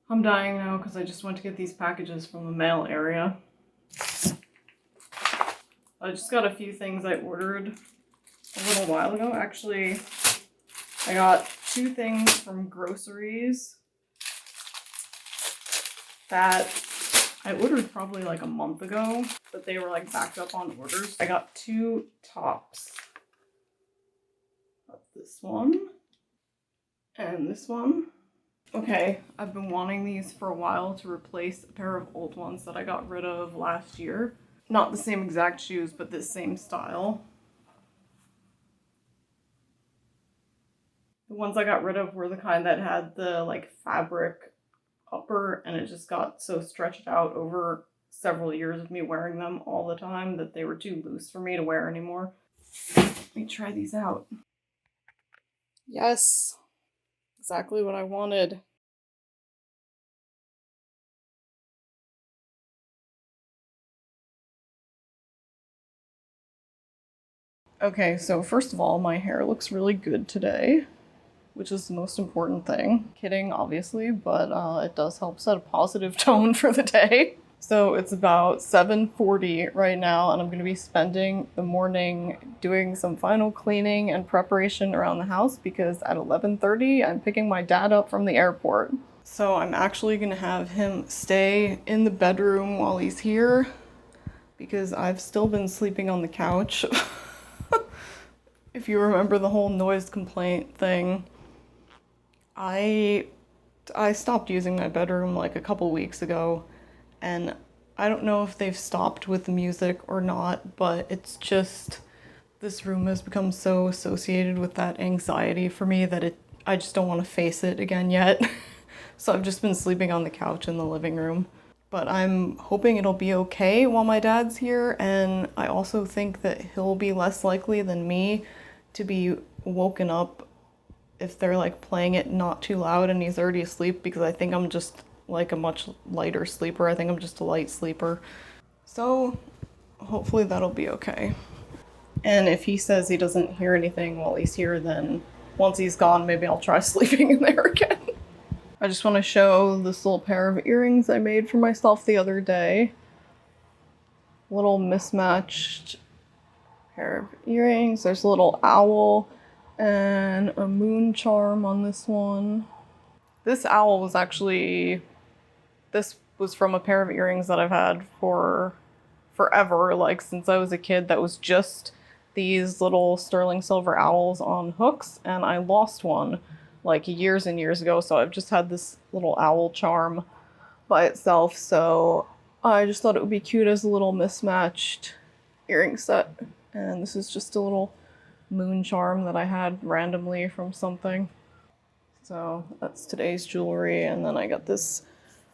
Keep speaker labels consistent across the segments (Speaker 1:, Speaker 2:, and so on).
Speaker 1: I'm dying now because I just went to get these packages from the mail area. I just got a few things I ordered a little while ago. Actually, I got 2 things from groceries that I ordered probably like a month ago, but they were like backed up on orders. I got 2 tops. Got this one and this one. Okay, I've been wanting these for a while to replace a pair of old ones that I got rid of last year. Not the same exact shoes, but this same style. The ones I got rid of were the kind that had the like fabric upper, and it just got so stretched out over several years of me wearing them all the time that they were too loose for me to wear anymore. Let me try these out. Yes, exactly what I wanted. Okay, so first of all, my hair looks really good today, which is the most important thing. Kidding, obviously, but it does help set a positive tone for the day. So it's about 7:40 right now, and I'm going to be spending the morning doing some final cleaning and preparation around the house because at 11:30 I'm picking my dad up from the airport. So I'm actually going to have him stay in the bedroom while he's here because I've still been sleeping on the couch. If you remember the whole noise complaint thing, I stopped using my bedroom like a couple weeks ago, and I don't know if they've stopped with the music or not, but it's just, this room has become so associated with that anxiety for me that I just don't want to face it again yet. So I've just been sleeping on the couch in the living room. But I'm hoping it'll be okay while my dad's here, and I also think that he'll be less likely than me to be woken up if they're like playing it not too loud and he's already asleep, because I think I'm just like a much lighter sleeper. I think I'm just a light sleeper. So hopefully that'll be okay. And if he says he doesn't hear anything while he's here, then once he's gone, maybe I'll try sleeping in there again. I just want to show this little pair of earrings I made for myself the other day. Little mismatched pair of earrings. There's a little owl and a moon charm on this one. This owl was actually, this was from a pair of earrings that I've had for forever, like since I was a kid, that was just these little sterling silver owls on hooks, and I lost one like years and years ago, so I've just had this little owl charm by itself, so I just thought it would be cute as a little mismatched earring set. And this is just a little moon charm that I had randomly from something. So that's today's jewelry. And then I got this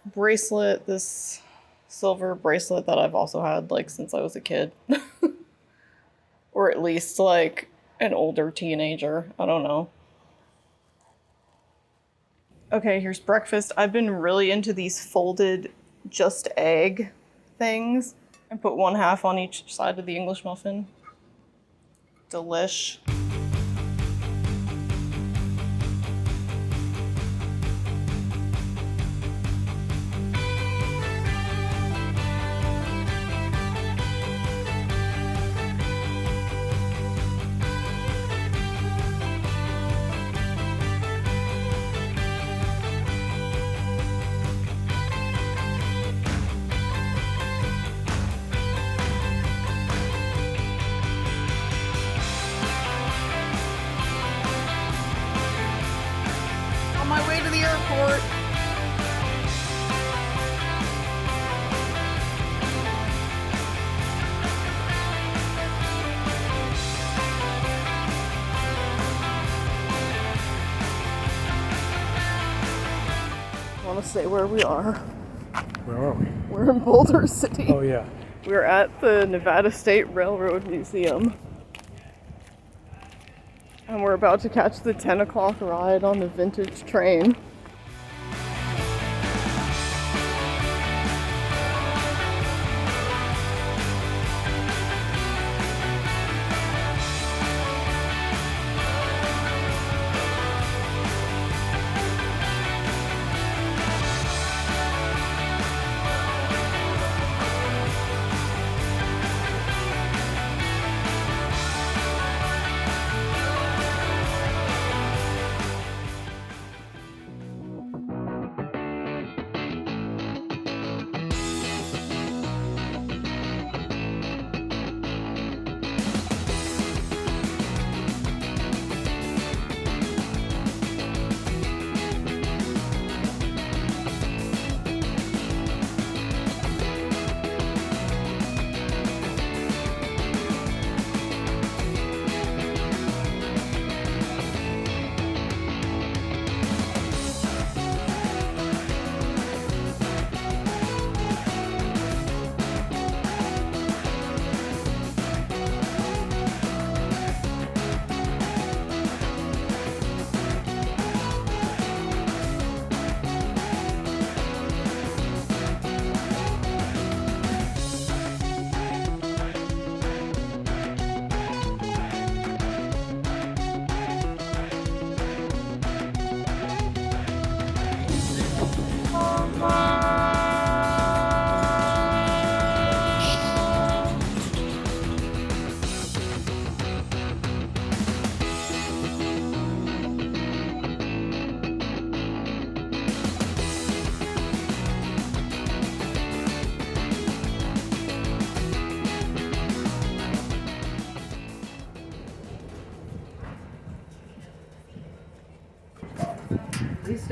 Speaker 1: bracelet, this silver bracelet that I've also had like since I was a kid. Or at least like an older teenager. I don't know. Okay, here's breakfast. I've been really into these folded just egg things. I put 1/2 on each side of the English muffin. Delish. On my way to the airport. I want to say where we are.
Speaker 2: Where are we?
Speaker 1: We're in Boulder City.
Speaker 2: Oh, yeah.
Speaker 1: We're at the Nevada State Railroad Museum. And we're about to catch the 10 o'clock ride on the vintage train.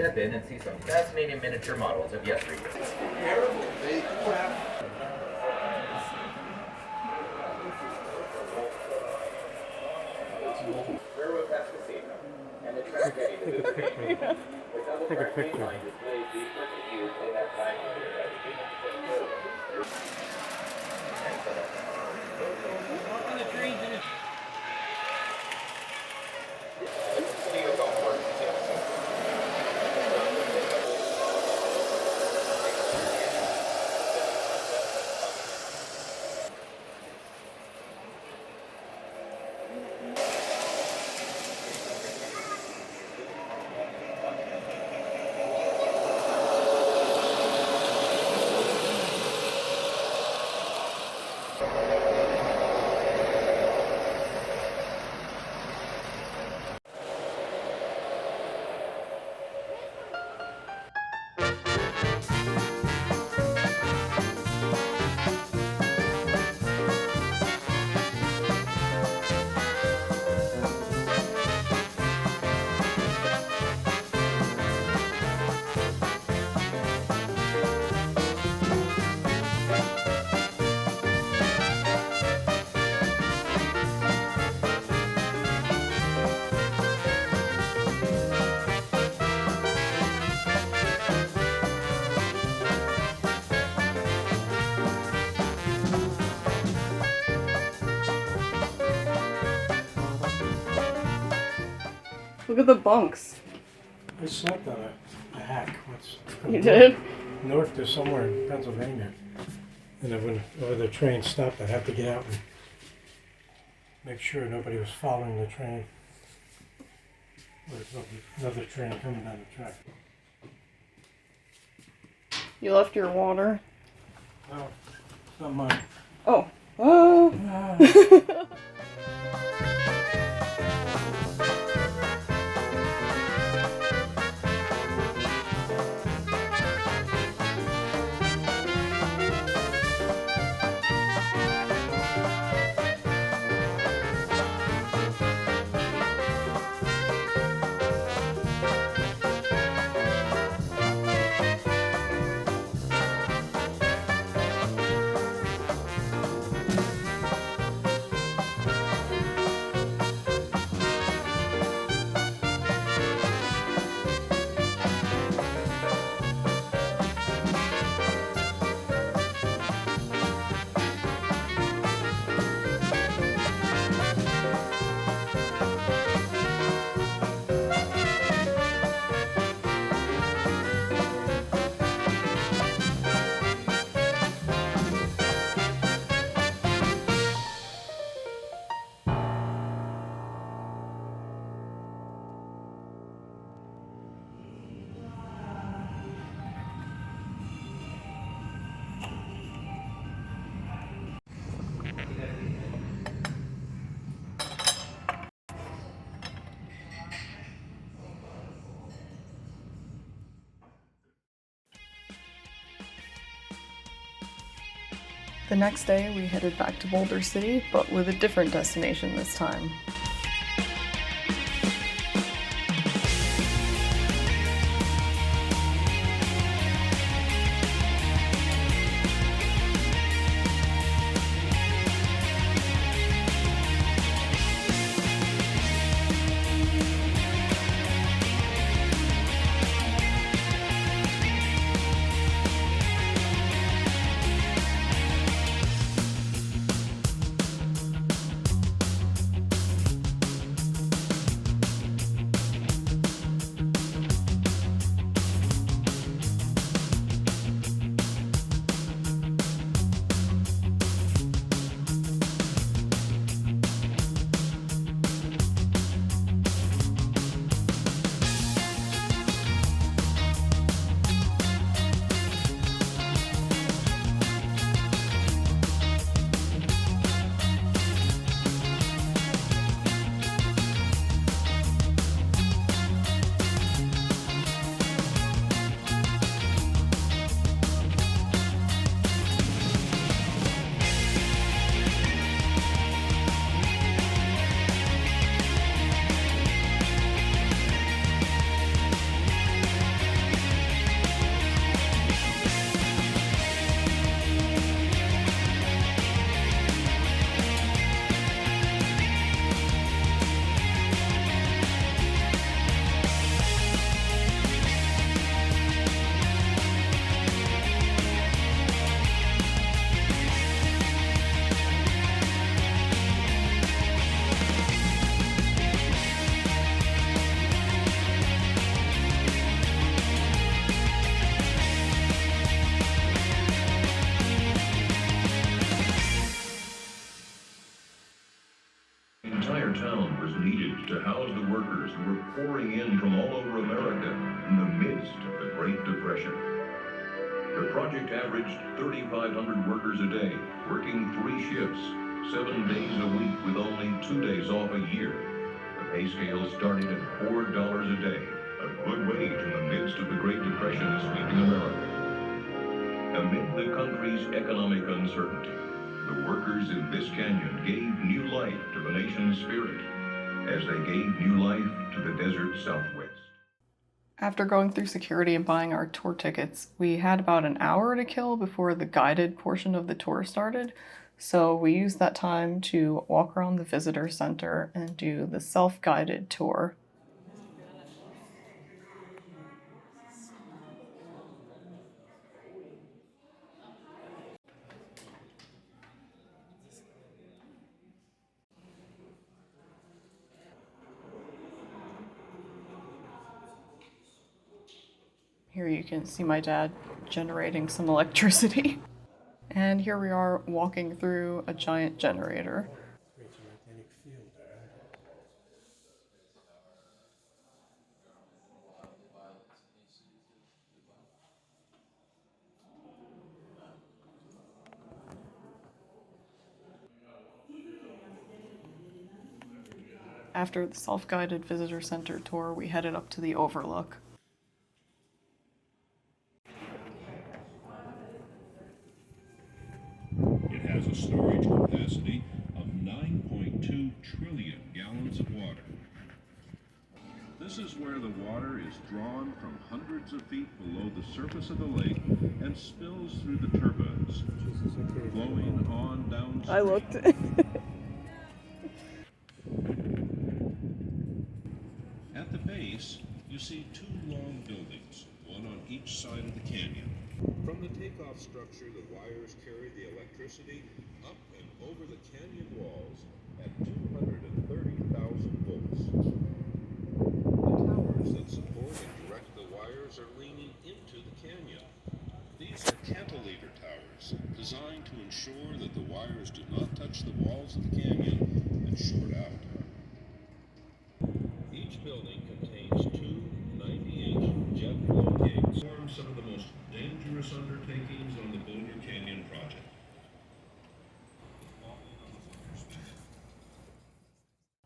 Speaker 2: step in and see some fascinating miniature models of yesteryear. Railroad past Casino, and the track ready to
Speaker 3: Take a picture. Take a picture.
Speaker 1: Look at the bunks.
Speaker 3: I slept on a hack once.
Speaker 1: You did?
Speaker 3: North to somewhere in Pennsylvania. And then when the train stopped, I had to get out and make sure nobody was following the train. There's another train coming down the track.
Speaker 1: You left your water?
Speaker 3: No, it's not mine.
Speaker 1: Oh. Oh. The next day, we headed back to Boulder City, but with a different destination this time.
Speaker 4: to house the workers who were pouring in from all over America in the midst of the Great Depression. The project averaged 3,500 workers a day, working 3 shifts, 7 days a week with only 2 days off a year. The pay scale started at $4 a day, a good wage in the midst of the Great Depression sweeping America. Amid the country's economic uncertainty, the workers in this canyon gave new life to the nation's spirit as they gave new life to the desert Southwest.
Speaker 1: After going through security and buying our tour tickets, we had about an hour to kill before the guided portion of the tour started. So we used that time to walk around the visitor center and do the self-guided tour. Here you can see my dad generating some electricity. And here we are walking through a giant generator.
Speaker 3: Creates a magnetic field there.
Speaker 1: After the self-guided visitor center tour, we headed up to the overlook.
Speaker 5: It has a storage capacity of 9.2 trillion gallons of water. This is where the water is drawn from hundreds of feet below the surface of the lake and spills through the turbines, flowing on downstream.
Speaker 1: I looked.
Speaker 5: At the base, you see 2 long buildings, one on each side of the canyon. From the takeoff structure, the wires carry the electricity up and over the canyon walls at 230,000 volts. The towers that support and direct the wires are leaning into the canyon. These are cantilever towers, designed to ensure that the wires do not touch the walls of the canyon and short out. Each building contains 2 90-inch jet flow gates. Form some of the most dangerous undertakings on the Boulder Canyon project.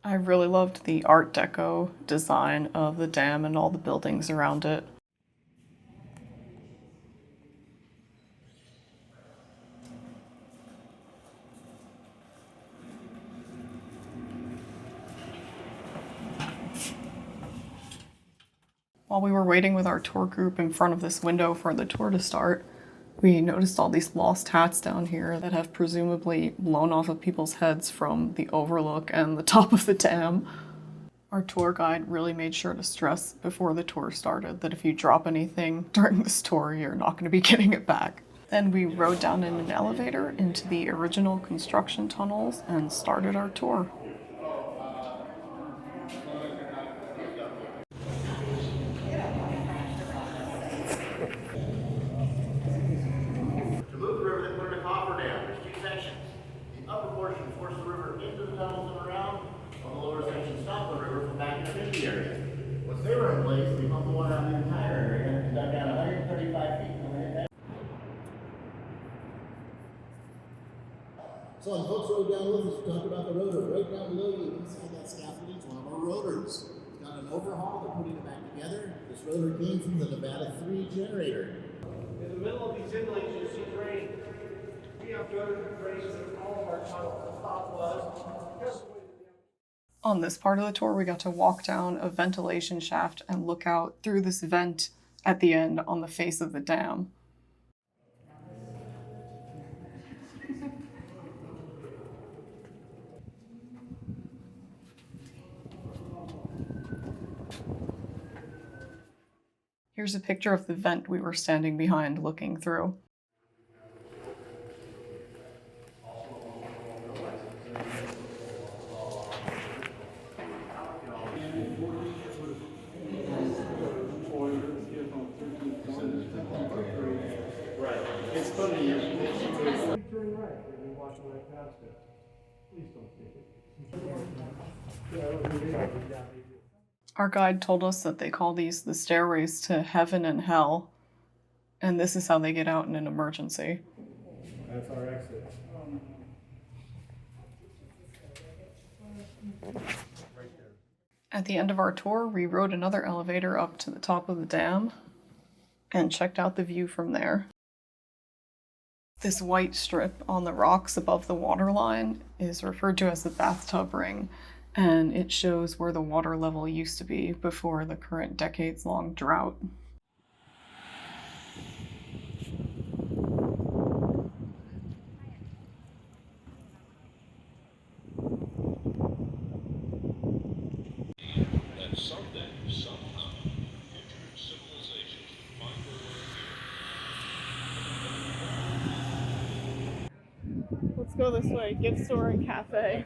Speaker 1: I really loved the Art Deco design of the dam and all the buildings around it. While we were waiting with our tour group in front of this window for the tour to start, we noticed all these lost hats down here that have presumably blown off of people's heads from the overlook and the top of the dam. Our tour guide really made sure to stress before the tour started that if you drop anything during this tour, you're not going to be getting it back. Then we rode down in an elevator into the original construction tunnels and started our tour.
Speaker 6: To move the river, they put in a Hoover Dam. There's 2 sections. The upper portion forces the river into the tunnels and around, while the lower section stops the river from back into the area. Once they were in place, they pumped the water out of the entire area and dug down 135 feet from the head. So when folks rode down with us, we talked about the rotor. Right down below you, inside that scaffolding is one of our rotors. It's got an overhaul. They're putting it back together. This rotor came from the Nevada 3 generator.
Speaker 7: In the middle of these inlays, you see drain. We have done drains in all of our tunnels. The thought was, just the way the
Speaker 1: On this part of the tour, we got to walk down a ventilation shaft and look out through this vent at the end on the face of the dam. Here's a picture of the vent we were standing behind looking through.
Speaker 7: It's funny, you turn right and you walk right past it. Please don't take it.
Speaker 1: Our guide told us that they call these the stairways to heaven and hell, and this is how they get out in an emergency.
Speaker 3: That's our exit.
Speaker 1: At the end of our tour, we rode another elevator up to the top of the dam and checked out the view from there. This white strip on the rocks above the waterline is referred to as the bathtub ring, and it shows where the water level used to be before the current decades-long drought.
Speaker 5: That someday, somehow, future civilizations will find their way here.
Speaker 1: Let's go this way, gift store and cafe.